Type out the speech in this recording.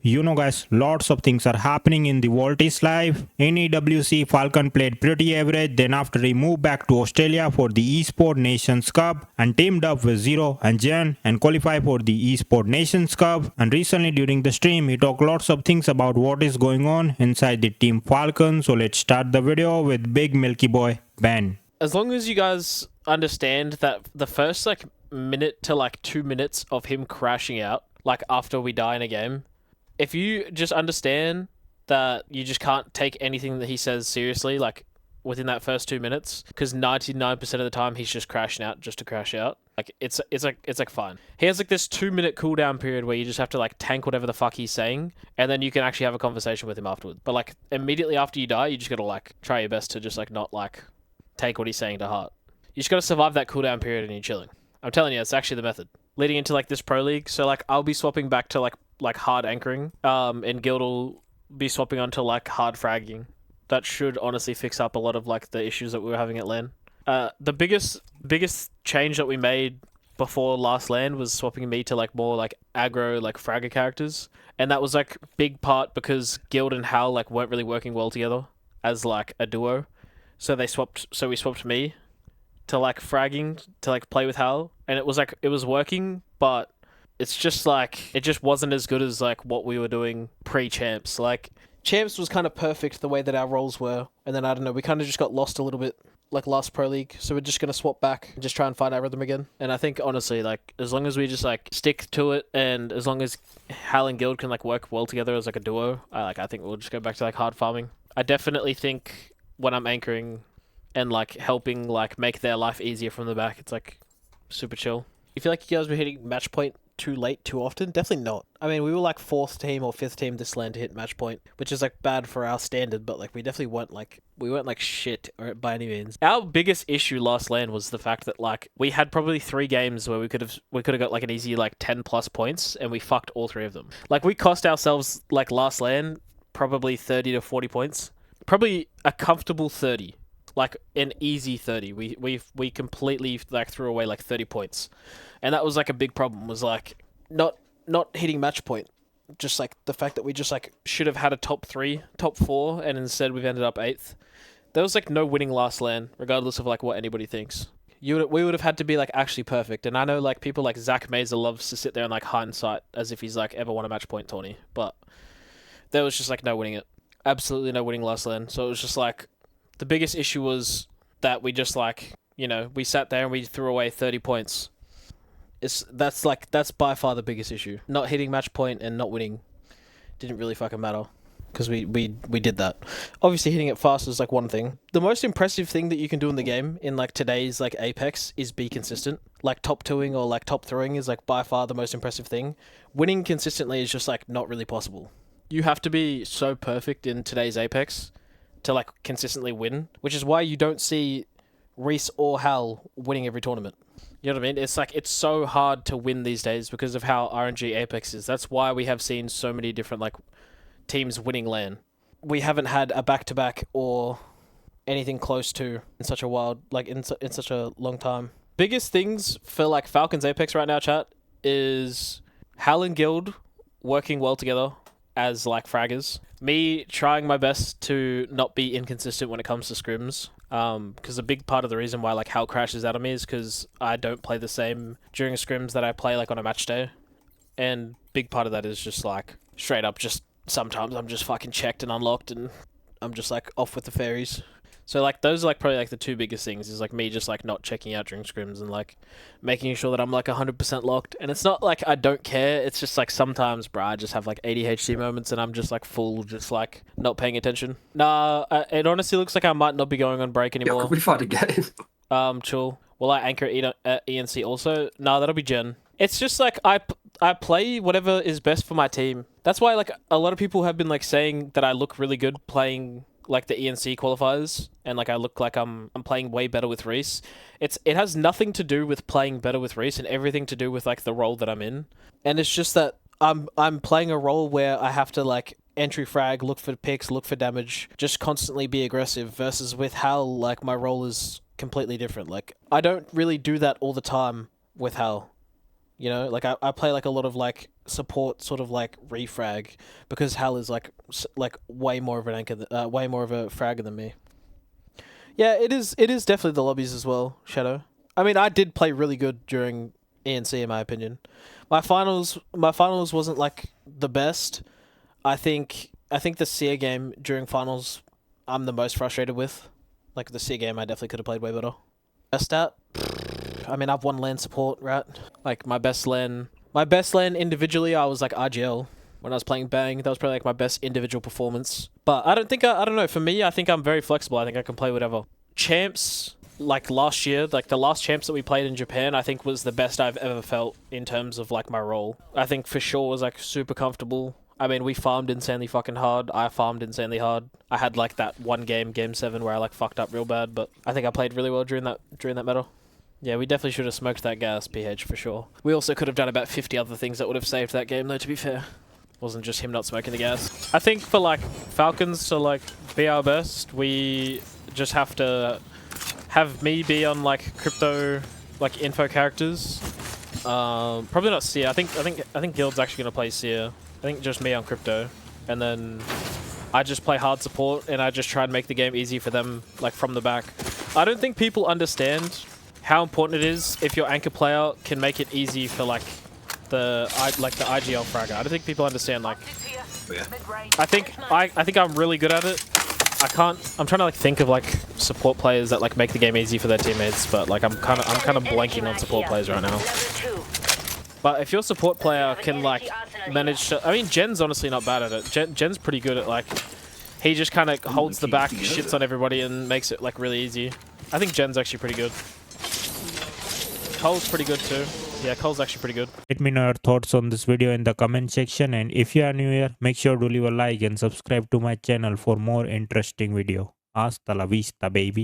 You know guys, lots of things are happening in the Wxltzy's life. In EWC, Falcon played pretty average, then after he moved back to Australia for the Esport Nations Cup and teamed up with Zero and Jen and qualified for the Esport Nations Cup. And recently during the stream, he talked lots of things about what is going on inside the team Falcon. So let's start the video with big milky boy Ben. As long as you guys understand that the first minute to 2 minutes of him crashing out, after we die in a game, if you just understand that you just can't take anything that he says seriously, within that first 2 minutes, because 99% of the time he's just crashing out just to crash out. It's fine. He has this 2 minute cooldown period where you just have to tank whatever the fuck he's saying, and then you can actually have a conversation with him afterwards. But immediately after you die, you just gotta try your best to just not take what he's saying to heart. You just gotta survive that cooldown period and you're chilling. I'm telling you, it's actually the method. Leading into this pro league, so I'll be swapping back to hard anchoring, and Guild will be swapping onto hard fragging. That should honestly fix up a lot of the issues that we were having at LAN. The biggest change that we made before last LAN was swapping me to more aggro fragger characters, and that was big part because Guild and Hal weren't really working well together as a duo. So we swapped me to fragging to play with Hal, and it was working, but it's just it just wasn't as good as what we were doing pre-champs. Champs was kind of perfect the way that our roles were, and then I don't know, we kind of just got lost a little bit last pro league, so we're just gonna swap back and just try and find our rhythm again. And I think honestly, as long as we just stick to it, and as long as Hal and Guild can work well together as a duo, I think we'll just go back to hard farming. I definitely think when I'm anchoring and helping make their life easier from the back, it's super chill. You feel like you guys were hitting match point too late too often? Definitely not. I mean, we were 4th team or 5th team this LAN to hit match point, which is bad for our standard, but we definitely weren't shit or by any means. Our biggest issue last LAN was the fact that we had probably 3 games where we could have got an easy 10 plus points, and we fucked all 3 of them. We cost ourselves last LAN probably 30 to 40 points. Probably a comfortable 30. An easy 30. We completely threw away 30 points. And that was a big problem, was not hitting match point. Just the fact that we just should have had a top 3, top 4, and instead we've ended up 8th. There was no winning last LAN, regardless of what anybody thinks. We would have had to be actually perfect. And I know people like Zach Mazer loves to sit there and hindsight as if he's ever won a match point tourney, but there was just no winning it. Absolutely no winning last LAN. So it was just the biggest issue was that we just we sat there and we threw away 30 points. That's by far the biggest issue. Not hitting match point and not winning didn't really fucking matter, because we did that. Obviously hitting it fast is one thing. The most impressive thing that you can do in the game in today's Apex is be consistent. Top 2ing or top 3ing is by far the most impressive thing. Winning consistently is just not really possible. You have to be so perfect in today's Apex to consistently win, which is why you don't see Reese or Hal winning every tournament. You know what I mean? It's it's so hard to win these days because of how RNG Apex is. That's why we have seen so many different teams winning LAN. We haven't had a back-to-back or anything close to in such a wild in such a long time. Biggest things for Falcons Apex right now, chat, is Hal and Guild working well together as fraggers. Me trying my best to not be inconsistent when it comes to scrims. Because a big part of the reason why Hal crashes out of me is because I don't play the same during scrims that I play on a match day. And big part of that is just straight up just sometimes I'm just fucking checked and unlocked and I'm just off with the fairies. So those are probably the 2 biggest things, is me just not checking out during scrims and making sure that I'm 100% locked. And it's not I don't care, it's just sometimes, bro, I just have ADHD moments and I'm just full, just not paying attention. Nah, it honestly looks like I might not be going on break anymore. Yeah, could we find a game? Chill. Will I anchor at ENC also? Nah, that'll be Jen. It's just I play whatever is best for my team. That's why a lot of people have been saying that I look really good playing the ENC qualifiers, and I look like I'm playing way better with Reese. It has nothing to do with playing better with Reese and everything to do with the role that I'm in. And it's just that I'm playing a role where I have to entry frag, look for picks, look for damage, just constantly be aggressive, versus with Hal my role is completely different. I don't really do that all the time with Hal. You know, I play a lot of support sort of like refrag because Hal is like way more of an anchor, way more of a fragger than me. Yeah, it is definitely the lobbies as well, Shadow. I mean, I did play really good during ENC in my opinion. My finals wasn't like the best. I think the Seer game during finals I'm the most frustrated with. Like the Seer game I definitely could have played way better. Best stat? I mean, I've won LAN support, right? Like my best LAN individually I was like RGL. When I was playing Bang, that was probably like my best individual performance. But I don't know, for me I think I'm very flexible. I think I can play whatever. Champs, like last year, like the last champs that we played in Japan, I think was the best I've ever felt in terms of like my role. I think for sure was like super comfortable. I mean, we farmed insanely fucking hard. I farmed insanely hard. I had like that one game 7, where I like fucked up real bad, but I think I played really well during that meta. Yeah, we definitely should have smoked that gas, PH, for sure. We also could have done about 50 other things that would have saved that game, though, to be fair. Wasn't just him not smoking the gas. I think for like Falcons to like be our best, we just have to have me be on like crypto like info characters. Probably not Seer. I think Guild's actually gonna play Seer. I think just me on crypto, and then I just play hard support and I just try and make the game easy for them like from the back. I don't think people understand how important it is if your anchor player can make it easy for like the IGL fragger. I don't think people understand like. Yeah. I think I'm really good at it. I'm trying to like think of like support players that like make the game easy for their teammates, but like I'm kind of blanking on support players right now. But if your support player can like manage to, I mean, Jen's honestly not bad at it. Jen's pretty good at like, he just kind of holds the back, shits on everybody, and makes it like really easy. I think Jen's actually pretty good. Cole's pretty good too. Yeah, Cole's actually pretty good. Let me know your thoughts on this video in the comment section, and if you are new here, make sure to leave a like and subscribe to my channel for more interesting video. Hasta la vista, baby.